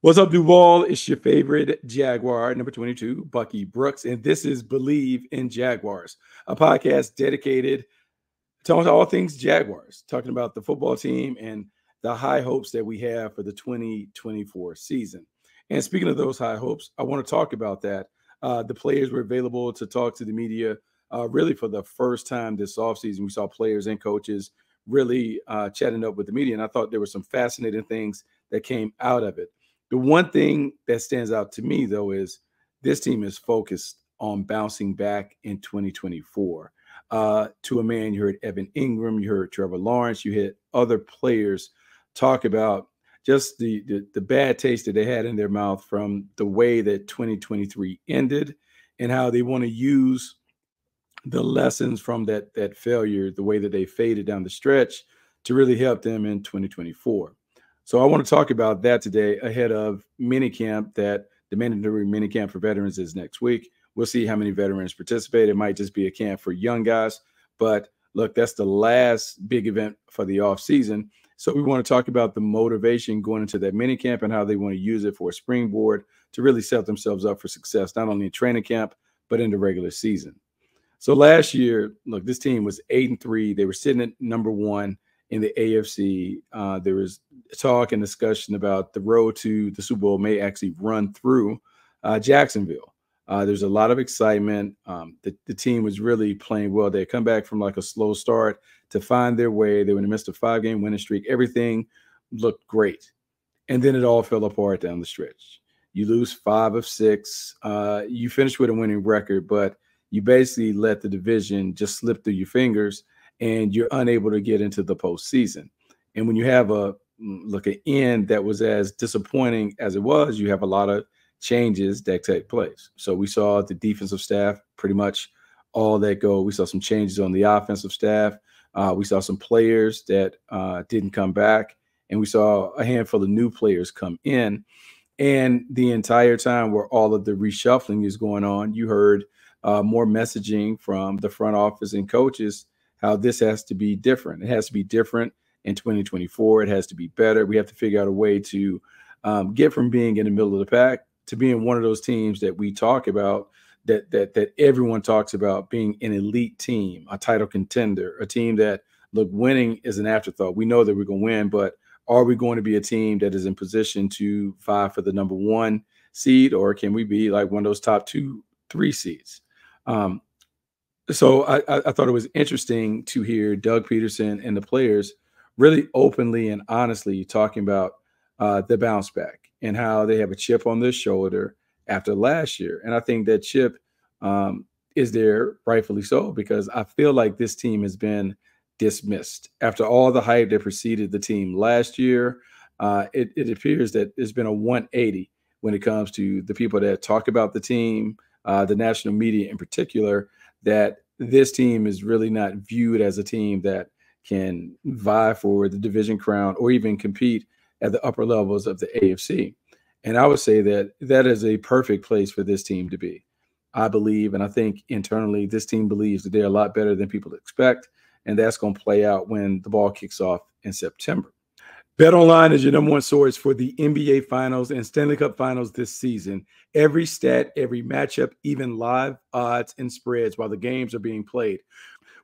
What's up, Duval? It's your favorite Jaguar, number 22, Bucky Brooks, and this is Bleav in Jaguars, a podcast dedicated to all things Jaguars, talking about the football team and the high hopes that we have for the 2024 season. And speaking of those high hopes, I want to talk about that. The players were available to talk to the media really for the first time this offseason. We saw players and coaches really chatting up with the media, and I thought there were some fascinating things that came out of it. The one thing that stands out to me, though, is this team is focused on bouncing back in 2024. To a man, you heard Evan Ingram, you heard Trevor Lawrence, you had other players talk about just the bad taste that they had in their mouth from the way that 2023 ended and how they want to use the lessons from that failure, the way that they faded down the stretch, to really help them in 2024. So I want to talk about that today ahead of minicamp. That the mandatory minicamp for veterans is next week. We'll see how many veterans participate. It might just be a camp for young guys. But look, that's the last big event for the offseason. So we want to talk about the motivation going into that minicamp and how they want to use it for a springboard to really set themselves up for success, not only in training camp, but in the regular season. So last year, look, this team was 8-3. They were sitting at number one in the AFC. There was talk and discussion about the road to the Super Bowl may actually run through Jacksonville. There's a lot of excitement. The team was really playing well. They had come back from like a slow start to find their way. They were in the midst of a 5-game winning streak. Everything looked great. And then it all fell apart down the stretch. You lose 5 of 6. You finish with a winning record, but you basically let the division just slip through your fingers, and you're unable to get into the postseason. And when you have an end that was as disappointing as it was, you have a lot of changes that take place. So we saw the defensive staff pretty much all that go. We saw some changes on the offensive staff. We saw some players that didn't come back, and we saw a handful of new players come in. And the entire time where all of the reshuffling is going on, you heard more messaging from the front office and coaches how this has to be different. It has to be different in 2024. It has to be better. We have to figure out a way to get from being in the middle of the pack to being one of those teams that we talk about, that everyone talks about, being an elite team, a title contender, a team that, look, winning is an afterthought. We know that we're going to win, but are we going to be a team that is in position to vie for the number 1 seed, or can we be like one of those top 2, 3 seeds? So I thought it was interesting to hear Doug Pederson and the players really openly and honestly talking about the bounce back and how they have a chip on their shoulder after last year. And I think that chip is there rightfully so, because I feel like this team has been dismissed. After all the hype that preceded the team last year, it appears that there's been a 180 when it comes to the people that talk about the team, the national media in particular, that this team is really not viewed as a team that can vie for the division crown or even compete at the upper levels of the AFC. And I would say that that is a perfect place for this team to be. I believe, and I think internally, this team believes that they're a lot better than people expect, and that's going to play out when the ball kicks off in September. BetOnline is your number 1 source for the NBA Finals and Stanley Cup Finals this season. Every stat, every matchup, even live odds and spreads while the games are being played.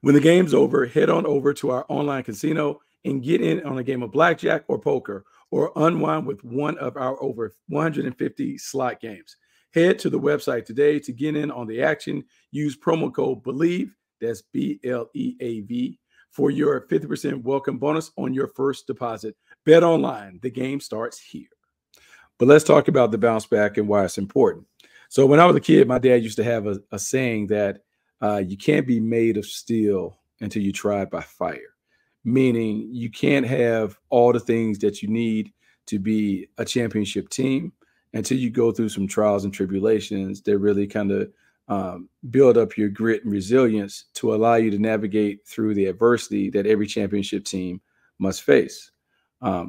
When the game's over, head on over to our online casino and get in on a game of blackjack or poker, or unwind with one of our over 150 slot games. Head to the website today to get in on the action. Use promo code Bleav, that's BLEAV, for your 50% welcome bonus on your first deposit. Bet online. The game starts here. But let's talk about the bounce back and why it's important. So when I was a kid, my dad used to have a saying that you can't be made of steel until you try it by fire, meaning you can't have all the things that you need to be a championship team until you go through some trials and tribulations that really kind of build up your grit and resilience to allow you to navigate through the adversity that every championship team must face.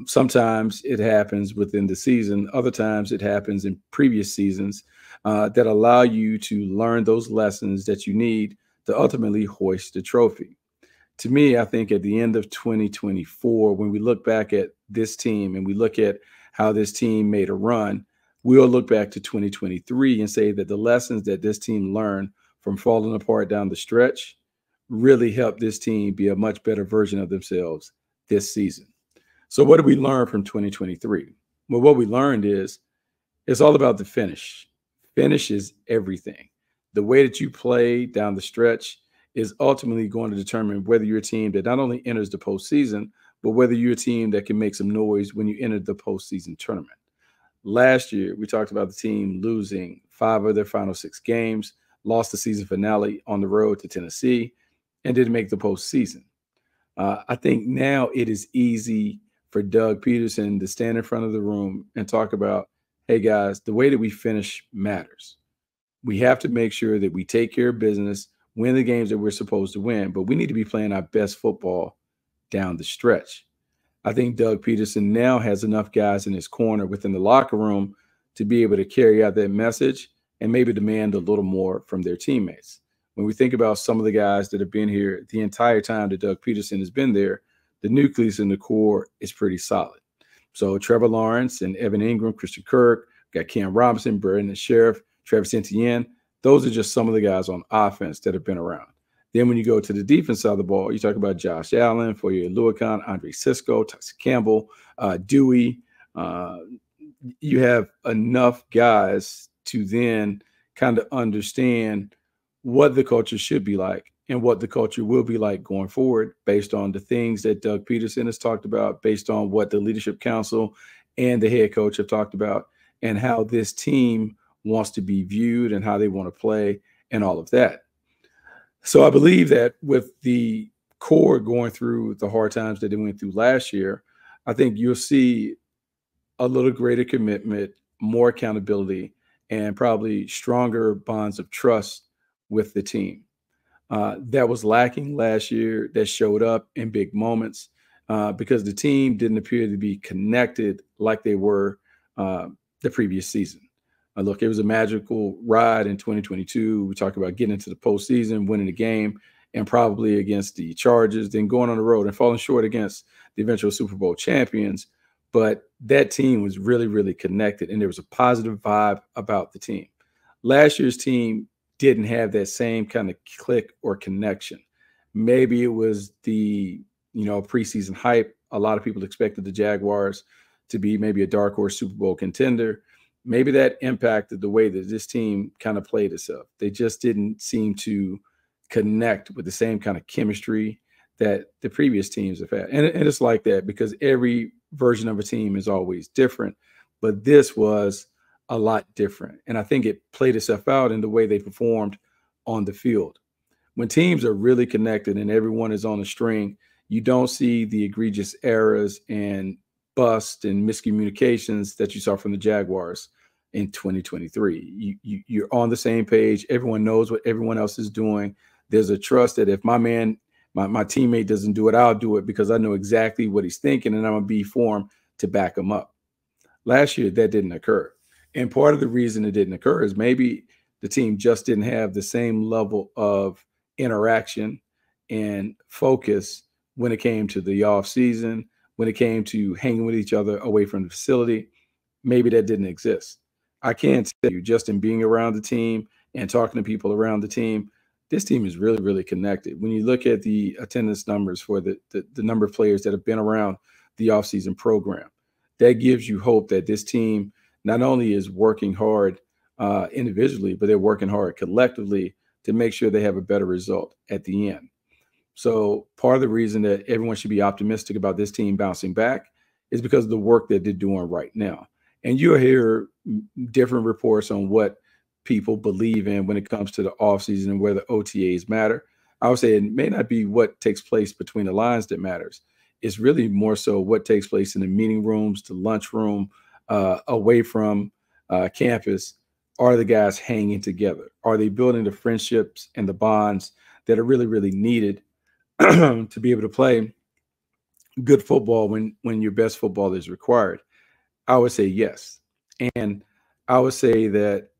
Sometimes it happens within the season. Other times it happens in previous seasons that allow you to learn those lessons that you need to ultimately hoist the trophy. To me, I think at the end of 2024, when we look back at this team and we look at how this team made a run, we'll look back to 2023 and say that the lessons that this team learned from falling apart down the stretch really helped this team be a much better version of themselves this season. So what did we learn from 2023? Well, what we learned is it's all about the finish. Finish is everything. The way that you play down the stretch is ultimately going to determine whether you're a team that not only enters the postseason, but whether you're a team that can make some noise when you enter the postseason tournament. Last year, we talked about the team losing 5 of their final 6 games, lost the season finale on the road to Tennessee, and didn't make the postseason. I think now it is easy for Doug Pederson to stand in front of the room and talk about, hey, guys, the way that we finish matters. We have to make sure that we take care of business, win the games that we're supposed to win, but we need to be playing our best football down the stretch. I think Doug Pederson now has enough guys in his corner within the locker room to be able to carry out that message and maybe demand a little more from their teammates. When we think about some of the guys that have been here the entire time that Doug Pederson has been there, the nucleus in the core is pretty solid. So Trevor Lawrence and Evan Ingram, Christian Kirk, got Cam Robinson, Brandon Sheriff, Travis Etienne. Those are just some of the guys on offense that have been around. Then when you go to the defense side of the ball, you talk about Josh Allen, Foye Oluokun, Andre Cisco, Tyson Campbell, Dewey. You have enough guys to then kind of understand what the culture should be like and what the culture will be like going forward based on the things that Doug Pederson has talked about, based on what the Leadership Council and the head coach have talked about, and how this team wants to be viewed and how they want to play and all of that. So I Bleav that with the core going through the hard times that they went through last year, I think you'll see a little greater commitment, more accountability, and probably stronger bonds of trust with the team. That was lacking last year. That showed up in big moments because the team didn't appear to be connected like they were the previous season. Look, it was a magical ride in 2022. We talked about getting into the postseason, winning the game, and probably against the Chargers, then going on the road and falling short against the eventual Super Bowl champions. But that team was really, really connected, and there was a positive vibe about the team. Last year's team didn't have that same kind of click or connection. Maybe it was the preseason hype. A lot of people expected the Jaguars to be maybe a dark horse Super Bowl contender. Maybe that impacted the way that this team kind of played itself. They just didn't seem to connect with the same kind of chemistry that the previous teams have had. And it's like that because every version of a team is always different, but this was a lot different. And I think it played itself out in the way they performed on the field. When teams are really connected and everyone is on a string, you don't see the egregious errors and bust and miscommunications that you saw from the Jaguars in 2023. You're on the same page. Everyone knows what everyone else is doing. There's a trust that if my teammate doesn't do it, I'll do it because I know exactly what he's thinking and I'm going to be for him to back him up. Last year, that didn't occur. And part of the reason it didn't occur is maybe the team just didn't have the same level of interaction and focus when it came to the offseason, when it came to hanging with each other away from the facility. Maybe that didn't exist. I can't tell you, just in being around the team and talking to people around the team, this team is really, really connected. When you look at the attendance numbers for the number of players that have been around the offseason program, that gives you hope that this team not only is working hard individually, but they're working hard collectively to make sure they have a better result at the end. So part of the reason that everyone should be optimistic about this team bouncing back is because of the work that they're doing right now. And you'll hear different reports on what people Bleav in when it comes to the offseason and whether OTAs matter. I would say it may not be what takes place between the lines that matters. It's really more so what takes place in the meeting rooms, the lunchroom, away from campus. Are the guys hanging together? Are they building the friendships and the bonds that are really, really needed to be able to play good football when your best football is required? I would say yes. And I would say that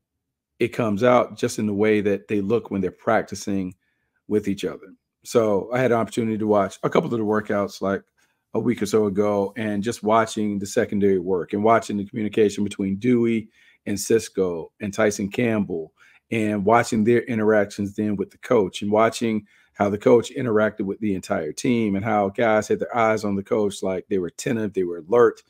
it comes out just in the way that they look when they're practicing with each other. So I had an opportunity to watch a couple of the workouts, like a week or so ago, and just watching the secondary work and watching the communication between Dewey and Cisco and Tyson Campbell, and watching their interactions then with the coach, and watching how the coach interacted with the entire team, and how guys had their eyes on the coach, like they were attentive, they were alert,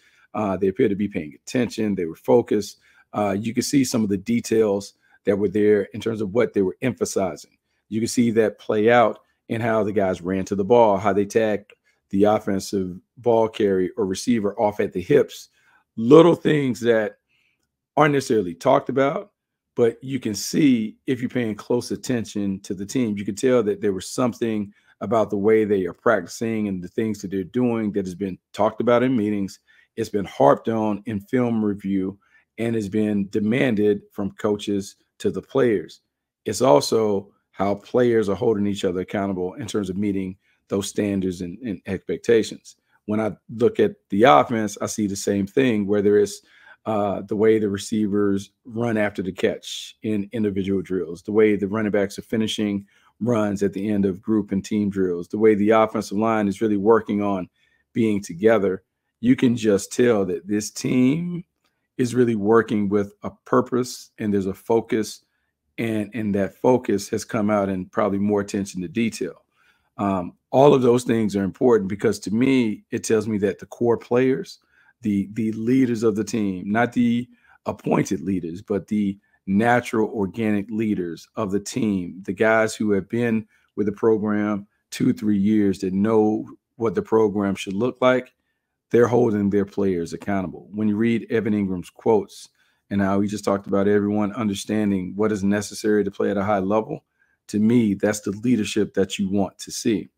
they appeared to be paying attention, they were focused. You could see some of the details that were there in terms of what they were emphasizing. You can see that play out in how the guys ran to the ball, how they tagged the offensive ball carrier or receiver off at the hips. Little things that aren't necessarily talked about, but you can see if you're paying close attention to the team. You can tell that there was something about the way they are practicing and the things that they're doing that has been talked about in meetings. It's been harped on in film review and has been demanded from coaches to the players. It's also how players are holding each other accountable in terms of meeting those standards and expectations. When I look at the offense, I see the same thing, whether it's the way the receivers run after the catch in individual drills, the way the running backs are finishing runs at the end of group and team drills, the way the offensive line is really working on being together. You can just tell that this team is really working with a purpose, and there's a focus, and that focus has come out in probably more attention to detail. All of those things are important because, to me, it tells me that the core players, the leaders of the team, not the appointed leaders, but the natural, organic leaders of the team, the guys who have been with the program 2-3 years that know what the program should look like, they're holding their players accountable. When you read Evan Ingram's quotes and how he just talked about everyone understanding what is necessary to play at a high level, to me, that's the leadership that you want to see.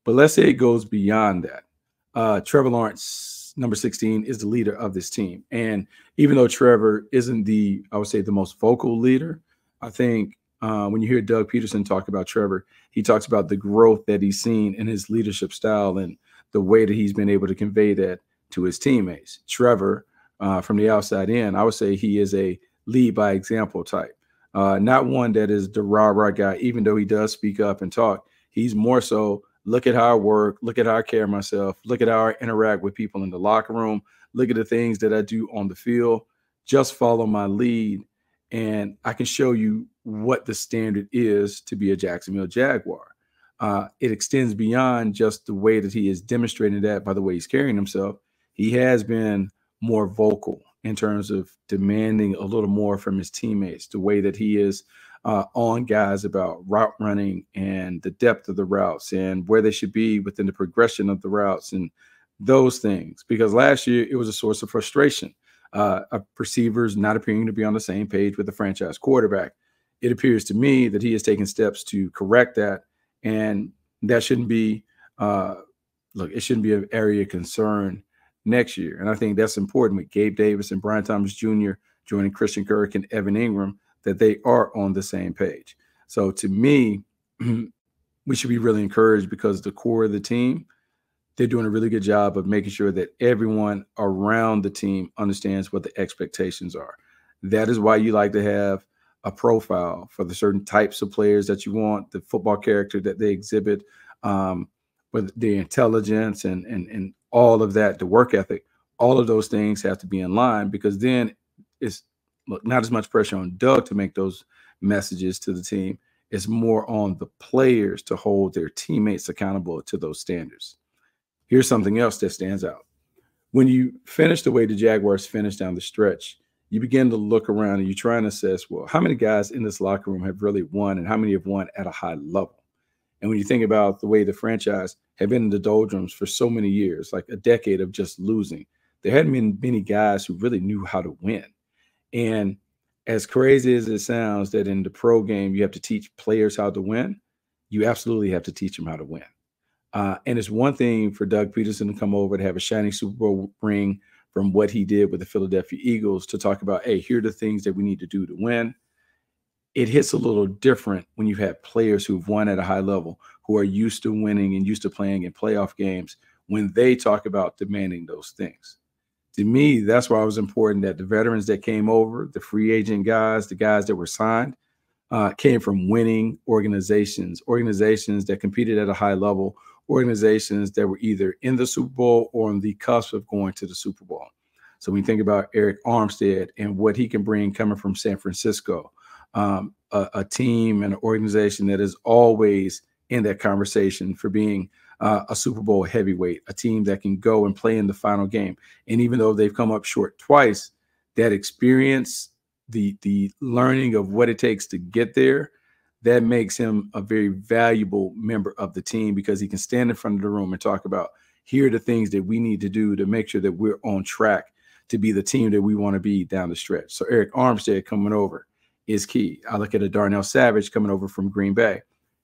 But let's say it goes beyond that. Trevor Lawrence, number 16, is the leader of this team. And even though Trevor isn't I would say, the most vocal leader, I think when you hear Doug Pederson talk about Trevor, he talks about the growth that he's seen in his leadership style and the way that he's been able to convey that to his teammates. Trevor, from the outside in, I would say he is a lead by example type. Not one that is the rah-rah guy, even though he does speak up and talk. He's more so, look at how I work, look at how I care myself, look at how I interact with people in the locker room, look at the things that I do on the field. Just follow my lead, and I can show you what the standard is to be a Jacksonville Jaguar. It extends beyond just the way that he is demonstrating that by the way he's carrying himself. He has been more vocal in terms of demanding a little more from his teammates, the way that he is on guys about route running and the depth of the routes and where they should be within the progression of the routes and those things. Because last year it was a source of frustration. Receivers not appearing to be on the same page with the franchise quarterback. It appears to me that he has taken steps to correct that, and that shouldn't be it shouldn't be an area of concern next year. And I think that's important with Gabe Davis and Brian Thomas Jr. joining Christian Kirk and Evan Ingram, that they are on the same page. So to me, we should be really encouraged because the core of the team, they're doing a really good job of making sure that everyone around the team understands what the expectations are. That is why you like to have a profile for the certain types of players that you want, the football character that they exhibit, with the intelligence and all of that, the work ethic. All of those things have to be in line, because then it's not as much pressure on Doug to make those messages to the team. It's more on the players to hold their teammates accountable to those standards. Here's something else that stands out. When you finish the way the Jaguars finished down the stretch, you begin to look around and you try and assess, well, how many guys in this locker room have really won and how many have won at a high level? And when you think about the way the franchise had been in the doldrums for so many years, like a decade of just losing, there hadn't been many guys who really knew how to win. And as crazy as it sounds that in the pro game you have to teach players how to win, you absolutely have to teach them how to win. And it's one thing for Doug Pederson to come over to have a shiny Super Bowl ring from what he did with the Philadelphia Eagles to talk about, hey, here are the things that we need to do to win. It hits a little different when you've had players who've won at a high level, who are used to winning and used to playing in playoff games, when they talk about demanding those things. To me, that's why it was important that the veterans that came over, the free agent guys, the guys that were signed, came from winning organizations that competed at a high level, organizations that were either in the Super Bowl or on the cusp of going to the Super Bowl. So when you think about Eric Armstead and what he can bring coming from San Francisco, a team and an organization that is always in that conversation for being a Super Bowl heavyweight, a team that can go and play in the final game. And even though they've come up short twice, that experience, the learning of what it takes to get there, that makes him a very valuable member of the team, because he can stand in front of the room and talk about, here are the things that we need to do to make sure that we're on track to be the team that we want to be down the stretch. So Eric Armstead coming over is key. I look at a Darnell Savage coming over from Green Bay,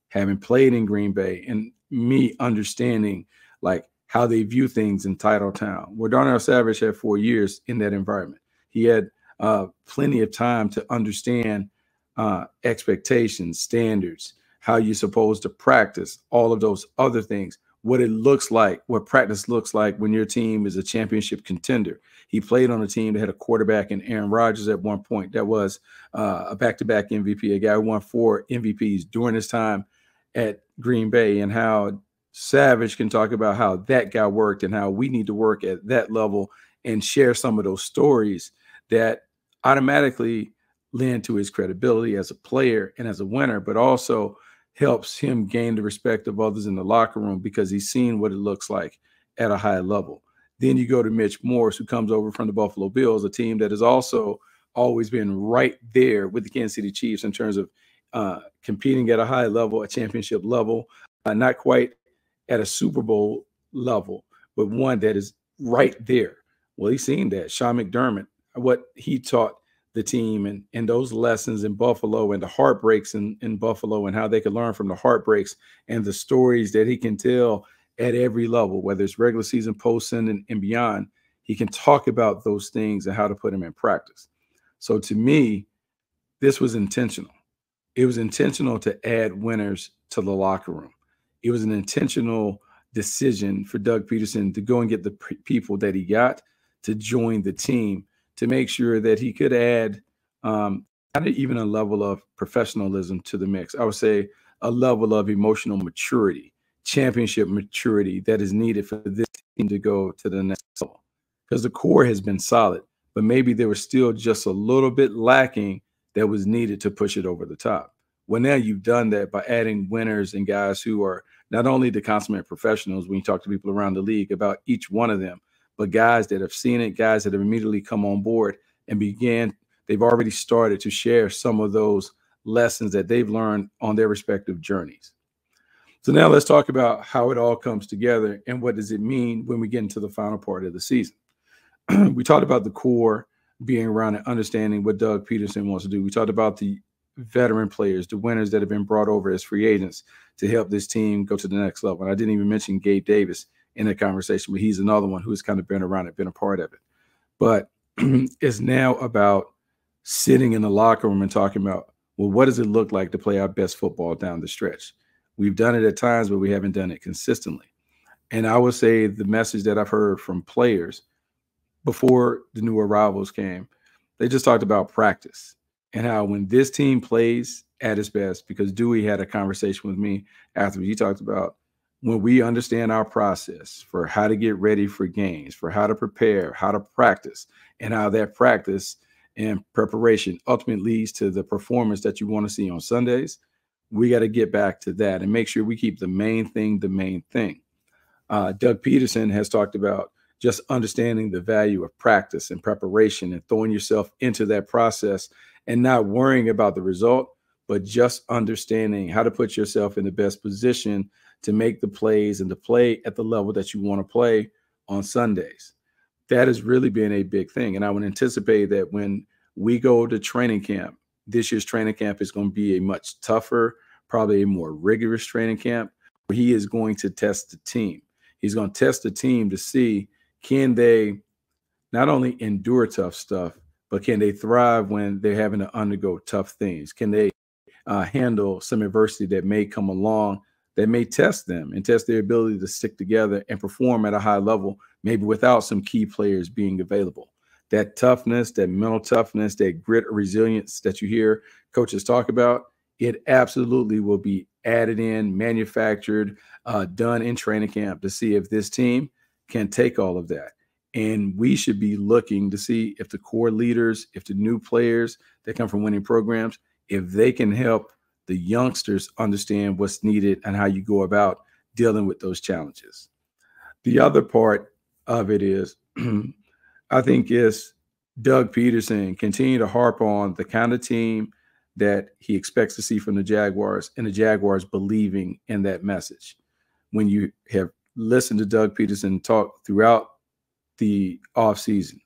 having played in Green Bay, and me understanding like how they view things in Titletown, where Darnell Savage had 4 years in that environment. He had plenty of time to understand expectations, standards, how you're supposed to practice, all of those other things, what it looks like, what practice looks like when your team is a championship contender. He played on a team that had a quarterback in Aaron Rodgers at one point that was a back-to-back MVP, a guy who won 4 MVPs during his time at Green Bay, and how Savage can talk about how that guy worked and how we need to work at that level and share some of those stories that automatically lend to his credibility as a player and as a winner, but also helps him gain the respect of others in the locker room because he's seen what it looks like at a high level. Then you go to Mitch Morse, who comes over from the Buffalo Bills, a team that has also always been right there with the Kansas City Chiefs in terms of competing at a high level, a championship level, not quite at a Super Bowl level, but one that is right there. Well, he's seen that. Sean McDermott, what he taught the team and those lessons in Buffalo and the heartbreaks in Buffalo and how they could learn from the heartbreaks and the stories that he can tell at every level, whether it's regular season, postseason, and beyond. He can talk about those things and how to put them in practice. So to me, this was intentional. It was intentional to add winners to the locker room. It was an intentional decision for Doug Pederson to go and get the people that he got to join the team, to make sure that he could add not even a level of professionalism to the mix. I would say a level of emotional maturity, championship maturity that is needed for this team to go to the next level. Because the core has been solid, but maybe there was still just a little bit lacking that was needed to push it over the top. Well, now you've done that by adding winners and guys who are not only the consummate professionals when you talk to people around the league about each one of them, but guys that have seen it, guys that have immediately come on board and they've already started to share some of those lessons that they've learned on their respective journeys. So now let's talk about how it all comes together and what does it mean when we get into the final part of the season. We talked about the core being around and understanding what Doug Pederson wants to do. We talked about the veteran players, the winners that have been brought over as free agents to help this team go to the next level. And I didn't even mention Gabe Davis in that conversation, but he's another one who's kind of been around it, been a part of it. But it's now about sitting in the locker room and talking about, well, what does it look like to play our best football down the stretch? We've done it at times, but we haven't done it consistently. And I would say the message that I've heard from players before the new arrivals came, they just talked about practice and how when this team plays at its best, because Dewey had a conversation with me after he talked about when we understand our process for how to get ready for games, for how to prepare, how to practice, and how that practice and preparation ultimately leads to the performance that you want to see on Sundays, we got to get back to that and make sure we keep the main thing the main thing. Doug Pederson has talked about just understanding the value of practice and preparation and throwing yourself into that process and not worrying about the result, but just understanding how to put yourself in the best position to make the plays and to play at the level that you want to play on Sundays. That has really been a big thing. And I would anticipate that when we go to training camp, this year's training camp is going to be a much tougher, probably a more rigorous training camp where he is going to test the team. He's going to test the team to see, can they not only endure tough stuff, but can they thrive when they're having to undergo tough things? Can they handle some adversity that may come along that may test them and test their ability to stick together and perform at a high level, maybe without some key players being available? That toughness, that mental toughness, that grit or resilience that you hear coaches talk about, it absolutely will be added in, manufactured, done in training camp to see if this team can take all of that. And we should be looking to see if the core leaders, if the new players that come from winning programs, if they can help the youngsters understand what's needed and how you go about dealing with those challenges. The other part of it is, I think, is Doug Pederson continue to harp on the kind of team that he expects to see from the Jaguars, and the Jaguars believing in that message. When you have listened to Doug Pederson talk throughout the offseason,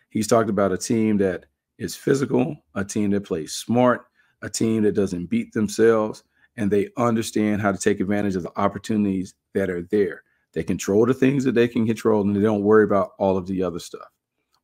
he's talked about a team that is physical, a team that plays smart, a team that doesn't beat themselves, and they understand how to take advantage of the opportunities that are there. They control the things that they can control, and they don't worry about all of the other stuff.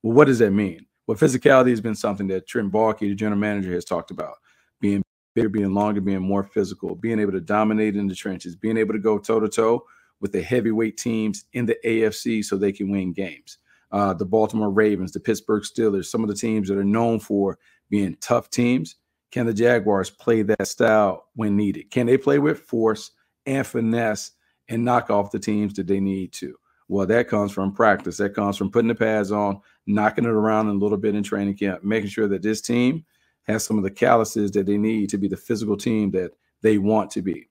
Well, what does that mean? Well, physicality has been something that Trent Baalke, the general manager, has talked about. Being bigger, being longer, being more physical, being able to dominate in the trenches, being able to go toe-to-toe with the heavyweight teams in the AFC so they can win games. The Baltimore Ravens, the Pittsburgh Steelers, some of the teams that are known for being tough teams. Can the Jaguars play that style when needed? Can they play with force and finesse and knock off the teams that they need to? Well, that comes from practice. That comes from putting the pads on, knocking it around a little bit in training camp, making sure that this team has some of the calluses that they need to be the physical team that they want to be.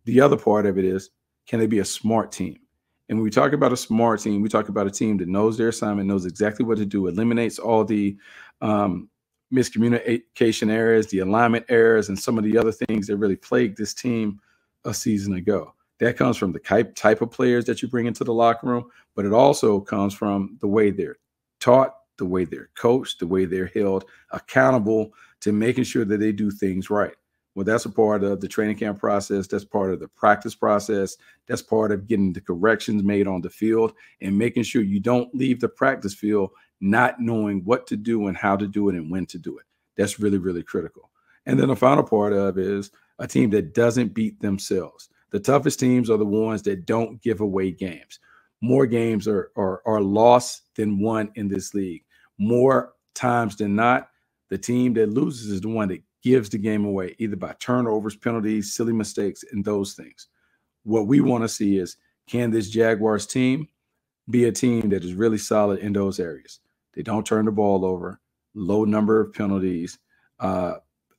The other part of it is, can they be a smart team? And when we talk about a smart team, we talk about a team that knows their assignment, knows exactly what to do, eliminates all the miscommunication errors, the alignment errors, and some of the other things that really plagued this team a season ago. That comes from the type of players that you bring into the locker room, but it also comes from the way they're taught, the way they're coached, the way they're held accountable to making sure that they do things right. Well, that's a part of the training camp process. That's part of the practice process. That's part of getting the corrections made on the field and making sure you don't leave the practice field not knowing what to do and how to do it and when to do it. That's really, really critical. And then the final part of it is a team that doesn't beat themselves. The toughest teams are the ones that don't give away games. More games are lost than won in this league. More times than not, the team that loses is the one that gives the game away, either by turnovers, penalties, silly mistakes, and those things. What we want to see is, can this Jaguars team be a team that is really solid in those areas? They don't turn the ball over, low number of penalties,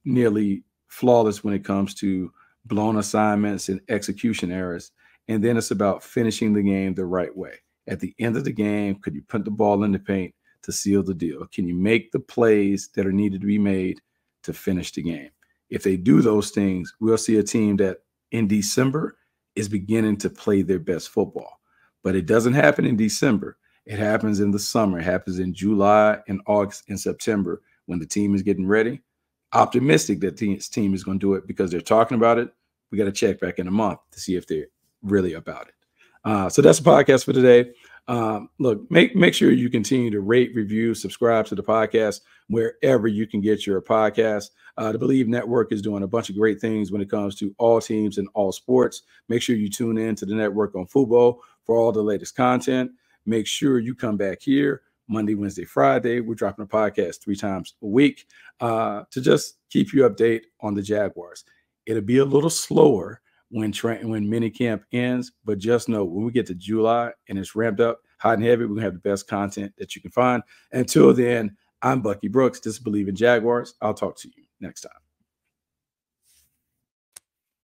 nearly flawless when it comes to blown assignments and execution errors. And then it's about finishing the game the right way. At the end of the game, could you put the ball in the paint to seal the deal? Can you make the plays that are needed to be made to finish the game? If they do those things, we'll see a team that in December is beginning to play their best football. But it doesn't happen in December. It happens in the summer. It happens in July and August and September when the team is getting ready. Optimistic that this team is going to do it because they're talking about it. We got to check back in a month to see if they're really about it. So that's the podcast for today. Look, make sure you continue to rate, review, subscribe to the podcast wherever you can get your podcast. The Bleav Network is doing a bunch of great things when it comes to all teams and all sports. Make sure you tune in to the network on Fubo for all the latest content. Make sure you come back here Monday, Wednesday, Friday. We're dropping a podcast 3 times a week to just keep you update on the Jaguars. It'll be a little slower when minicamp ends, but just know when we get to July and it's ramped up hot and heavy, we're going to have the best content that you can find. Until then, I'm Bucky Brooks. This is Bleav in Jaguars. I'll talk to you next time.